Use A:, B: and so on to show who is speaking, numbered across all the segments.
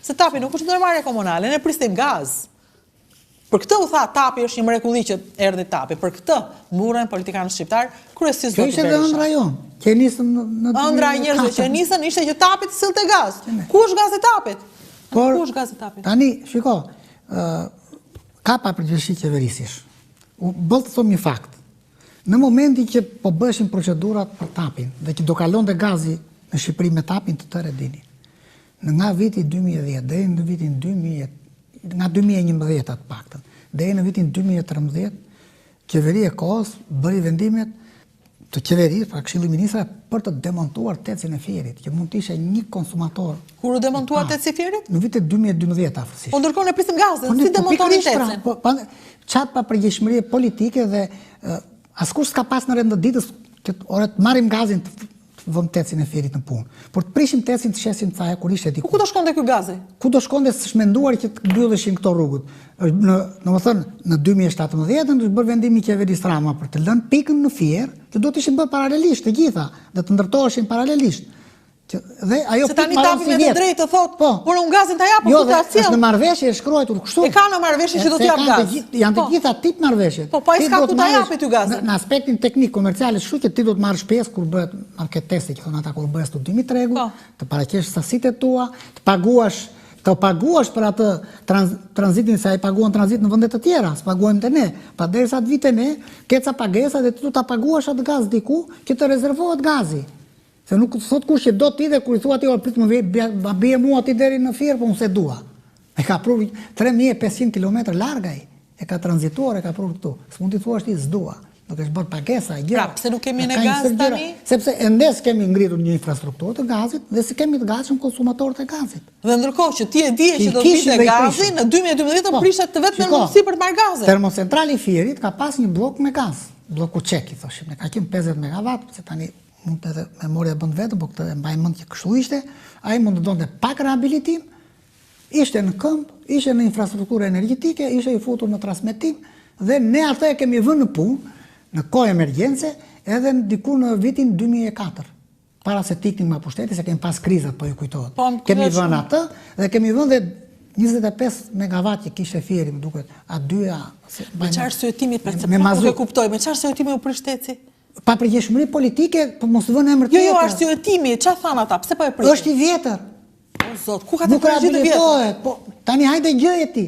A: se tapi nuk është ndërmarrje komunale, ne pristim gaz. Për këtë u tha tapi është një mrekulli që erdhi tapi. Për këtë mburren politikanët shqiptar kryesisht
B: Kjo ishte edhe ëndra jon. Që nisën në
A: ëndra e njerëzve që nisën ishte që tapi të sillte gaz. Ku është gazi tapit? Ku është gazi tapit?
B: Tani, shiko, ka papërgjegjësi qeverisish. Bëll të them një fakt. Në momentin që po bëshin procedurat për tapin dhe që do kalonte gazi në Shqipëri me tapin të tërë dini. Nga viti 2010 deri në vitin 2011 atë paktën, deri në vitin 2013, qeveria e kohës bëri vendimet të qeverisë, pra Këshilli i Ministrave, për të demontuar tecin e Fierit, që mund të ishte një konsumator.
A: Kur u demontua teci i Fierit?
B: Në vitin 2012 afërsisht.
A: Po ndërkohë ne prisim gazin, si demontonin tecin?
B: Çat papërgjegjësi politike dhe askush s'ka pas në rend të ditës që ore të marrim gazin të vëm tecin e Fierit në punë. Por të prishim tecin të shesim caja kur ishte diku.
A: Ku do shkonte ky gazi?
B: Ku do shkonte s'është menduar që të mbylleshin këto rrugët. Domethënë në 2017 është bërë vendimi i qeverisë Rama për të lënë pikën në Fier, që do të ishin bërë paralelisht të gjitha, dhe të ndërtoheshin paralelisht. Dhe ajo
A: se tani tapi me të drejtë të thotë, por unë gazin ta jap,
B: jo, është në marrëveshje e shkruar kështu.
A: E ka në marrëveshje që do të jap gaz.
B: Janë të gjitha tip marrëveshje.
A: Po ai s'ka ku ta japi ty gazin.
B: Në aspektin teknik komercial, kështu që ti do të marrësh pjesë kur bëhet market testi, që thonë ata kur bëhet studimi tregu, të paraqesh sasitë tua, të paguash për atë tranzitin se ai paguan tranzit në vende të tjera, s'paguajmë te ne. Paderisa të vite ne, keca pagesa dhe ti do ta paguash atë gaz diku që të rezervohet gazi. Se nuk thot kush që do ti dhe kur i thua ti prit më bie mua ti deri në Fier, po unë se dua. E ka prur 3500 km larg ai. E ka tranzituar, e ka prur këtu. S'mund ti thuash ti s'dua. Do të bërë pagesa e gjëra.
A: Pra, pse nuk kemi ne gaz tani?
B: Sepse ende kemi ngritur një infrastrukturë të gazit dhe se kemi të gatshëm konsumatorët e gazit.
A: Dhe ndërkohë që ti e di që do të vinte gazi, në 2012 prishet të vetëm mundësi për të marrë gazin.
B: Termocentrali i Fierit ka pas një blok me gaz. Bloku Çek i thoshim. Ne ka qenë 50 megawatt, se tani mund të edhe memoria bën vetëm, po këtë e mbaj mend që kështu ishte, ai mund të donte pak rehabilitim, ishte në këmbë, ishte në infrastrukturë energjetike, ishte i futur në transmetim dhe ne atë e kemi vënë në punë në kohë emergjence edhe diku në vitin 2004. Para se tiknim nga pushteti, se kemi pas krizat, po ju kujtohet. Kemi vënë atë dhe kemi vënë dhe 25 megawatt që kishte Fieri, më duket, a dyja.
A: Me çfarë syetimi nuk e kuptoj, me çfarë syetimi u prish teci?
B: Papërgjegjësi politike, po mos vënë emër tjetër.
A: Jo, arsyetimi, çfarë than ata? Pse po e prisin?
B: Është i vjetër.
A: O zot, ku ka të përgjigje të vjetër?
B: Po, tani hajde gjëje ti.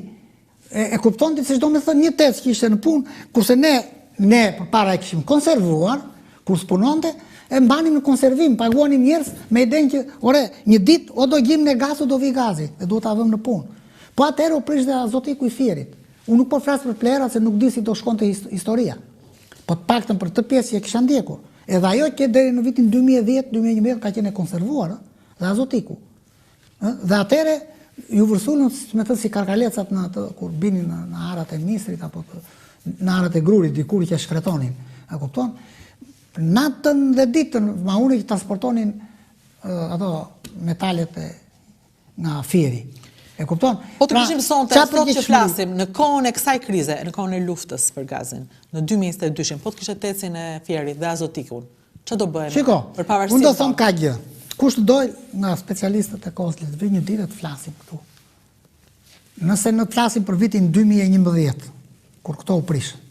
B: E kupton ti se çdo më thon një tec që ishte në punë, kurse ne përpara e kishim konservuar, kur spunonte, e mbanim në konservim, paguanim njerëz me idenë që, ore, një ditë o do gjim në gaz o do vi gazi, dhe duhet ta vëmë në punë. Po atëherë u prish dhe azotiku i Fierit. Unë nuk po flas për plerat se nuk di si do shkonte historia. Po të paktën për të pjesë që e kisha ndjekur. Edhe ajo që deri në vitin 2010-2011 ka qenë konservuar, dhe azotiku. Dhe atëre ju vërsulën, me thënë si karkalecat në atë, kur binin në arat e Misrit, apo në arat e Grurit, dikur që shkretonin. A kupton? Natën dhe ditën, ma unë që transportonin ato metalet nga Fieri. E kupton?
A: Po të kishim sonte, sot që flasim, në kohën e kësaj krize, në kohën e luftës për gazin, në 2022, po të kishte tecin e Fierit dhe azotikun, që do bëjmë?
B: Shiko,
A: për pavarësinë?
B: Unë do thon ka gjë. Kush të doj nga specialistët e kohës, le të vi një ditë të flasim këtu. Nëse në të flasim për vitin 2011, kur këto u prishën,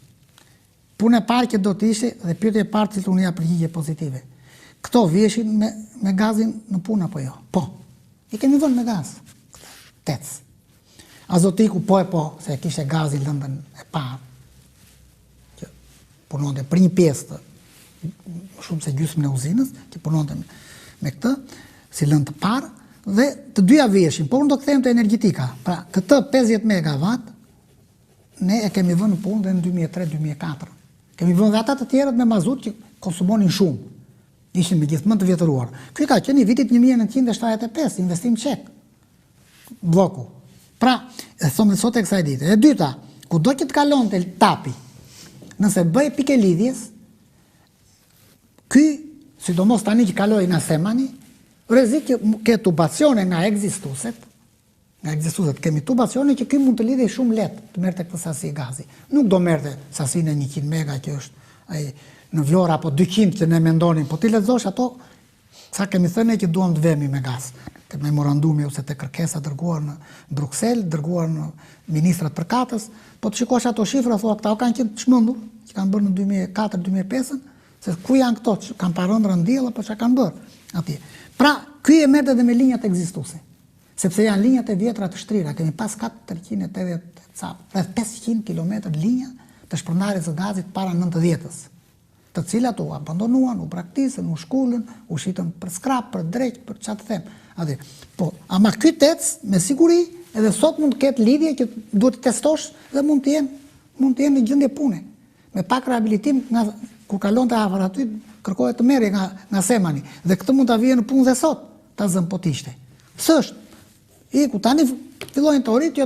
B: punë e parë që do të ishte dhe pyetja e parë që unë ja përgjigje pozitive. Këto vjeshin me gazin në punë apo jo? Po. I kemi vënë me gaz. Tec. Azotiku po, se kishte gazi lëndën e parë, që punonte për një pjesë të shumë se gjysmën e uzinës, që punonte me këtë, si lëndë të parë, dhe të dyja vjeshin, por unë do kthejmë të energjetika. Pra, këtë 50 megawatt, ne e kemi vënë në punë dhe në 2003-2004. Kemi vënë dhe ata të tjerët me mazut që konsumonin shumë. Ishin me gjithmonë të vjetëruar. Ky ka qenë i vitit 1975, investim çek. Bloku. Pra, e thomë dhe sot e kësaj dite. E dyta, ku do që të kalon të tapi, nëse bëj pike lidhjes, ky, sidomos tani që kaloj nga Semani, rrezik që ke tubacione nga ekzistuset kemi tubacione që ky mund të lidhej shumë lehtë të merrte këtë sasi gazi. Nuk do merrte sasinë e 100 mega që është ai në Vlorë apo 200 që ne mendonin, po ti lexosh ato, sa kemi thënë që duam të vemi me gaz. te memorandumi ose te kërkesa dërguar në Bruxelles, dërguar në ministrat përkatës, po të shikosh ato shifra, thua këta kanë qenë të çmendur, që kanë bërë në 2004-2005, se ku janë këto që kanë parëndë rëndjela, po që kanë bërë atje. Pra, ky e merret edhe me linjat ekzistuese, sepse janë linjat e vjetra të shtrira, kemi pas 480 rreth 500 km linja të shpërndarjes së gazit para 90-s, të cilat u abandonuan, u braktisën, u shkullën, u shitën për skrap, për drejt, për çfarë të them. Atë. Po, ama ky tec me siguri edhe sot mund të ketë lidhje që duhet të testosh dhe mund të jenë në gjendje pune. Me pak rehabilitim kur kalonte afër aty kërkohet të merrje nga Semani dhe këtë mund ta vijë në punë dhe sot, ta zëm po tishte. S'është. Iku tani fillojnë të orit,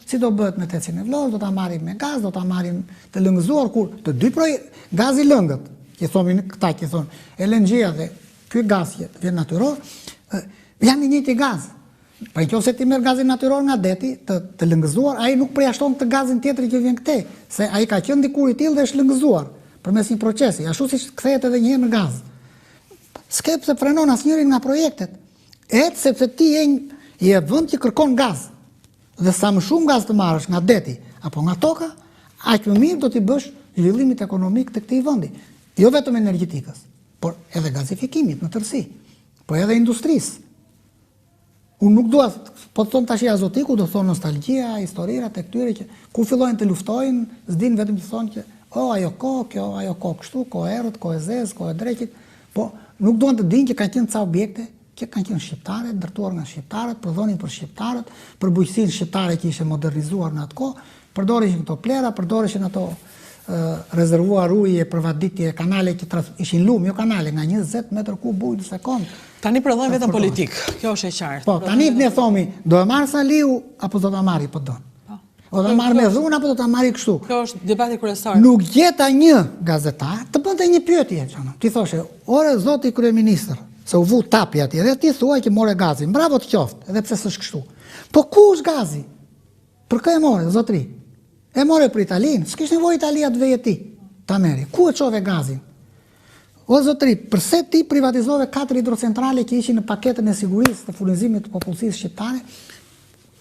B: si do bëhet me tecin e Vlorës, do ta marrim me gaz, do ta marrim të lëngëzuar kur të dy gazi lëngët, që thonë këta që thonë LNG-a dhe ky gaz që vjen natyror, janë një njëjti gaz. Pra nëse ti merr gazin natyror nga deti të lëngëzuar, ai nuk përjashton të gazin tjetër që vjen këtej, se ai ka qenë dikur i tillë dhe është lëngëzuar përmes një procesi, ashtu siç kthehet edhe një herë në gaz. S'ke pse frenon asnjërin nga projektet. Sepse ti je vend që kërkon gaz. Dhe sa më shumë gaz të marrësh nga deti apo nga toka, aq më mirë do t'i bësh zhvillimit ekonomik të këtij vendi. Jo vetëm energjetikës, por edhe gazifikimit në tërësi, po edhe industrisë. Unë nuk dua, po të thonë tash Azotiku, do thonë nostalgjia, historira të këtyre që kur fillojnë të luftojnë, s'din vetëm të thonë që ajo kohë kështu, kohë errët, kohë e zezë, kohë e drejtit, po nuk duan të dinë që kanë qenë ca objekte që kanë qenë shqiptare, ndërtuar nga shqiptarët, prodhonin për shqiptarët, për bujqësinë shqiptare që ishte modernizuar në atë kohë, përdoreshin këto plera, përdoreshin ato rezervuar ujë për vaditje, kanale që ishin lumë, jo kanale, nga 20 metër kub ujë në sekond.
A: Tani prodhojnë vetëm politik, kjo është e qartë.
B: Po, tani ne thomi, do e marrë Saliu, apo do ta marrë po don. O do ta marrë me dhunë, apo do ta marrë kështu.
A: Kjo është debati kryesor.
B: Nuk gjeta një gazetar të bënte një pyetje, çana. Ti thoshe, ore zoti kryeministër, se u vu tapi atje, dhe ti thuaj që more gazin. Bravo të qoftë, edhe pse s'është kështu. Po ku është gazi? Për kë e more, zotri? E more për Italinë, s'kish nevojë Italia të vejë ti, ta merri. Ku e çove gazin? O zotri, përse ti privatizove 4 hidrocentrale që ishin në paketën e sigurisë të furnizimit të popullsisë shqiptare?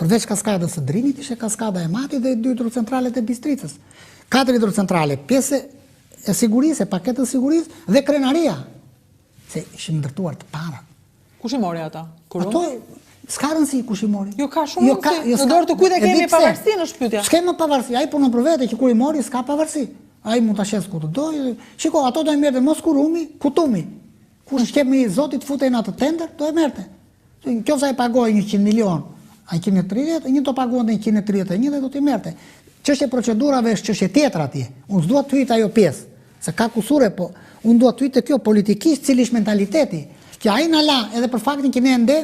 B: Përveç kaskadës së Drinit, ishte kaskada e Matit dhe 2 hidrocentralet e Bistricës. 4 hidrocentrale, pjesë e sigurisë, e paketës sigurisë dhe krenaria. Se ishin ndërtuar të para.
A: Kush i mori ata?
B: Ato s'ka rëndësi kush i mori.
A: Jo ka shumë në dorë të kujt e kemi pavarësi në shpytja.
B: S'kemë pavarësi, ai punon për vete që kur i mori s'ka pavarësi. Ai mund ta shes ku të dojë. Shiko, ato do e merrte mos kurumi, kutumi. Kush shkemi zotit futej në atë tender, do e merrte. Nëse ai pagoi 100 milion, ai 130, një do paguante 131 dhe do t'i merrte. Çështja e procedurave është çështje tjetër atje. Unë s'dua të hyj ajo pjesë, se ka kusure, po unë dua të hyj te kjo politikisht cili është mentaliteti, që ai na la edhe për faktin që ne ende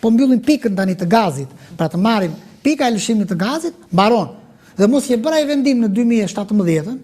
B: po mbyllim pikën tani të gazit, pra të marrim pika e lëshimit të gazit, mbaron. Dhe mos je bëra vendim në 2017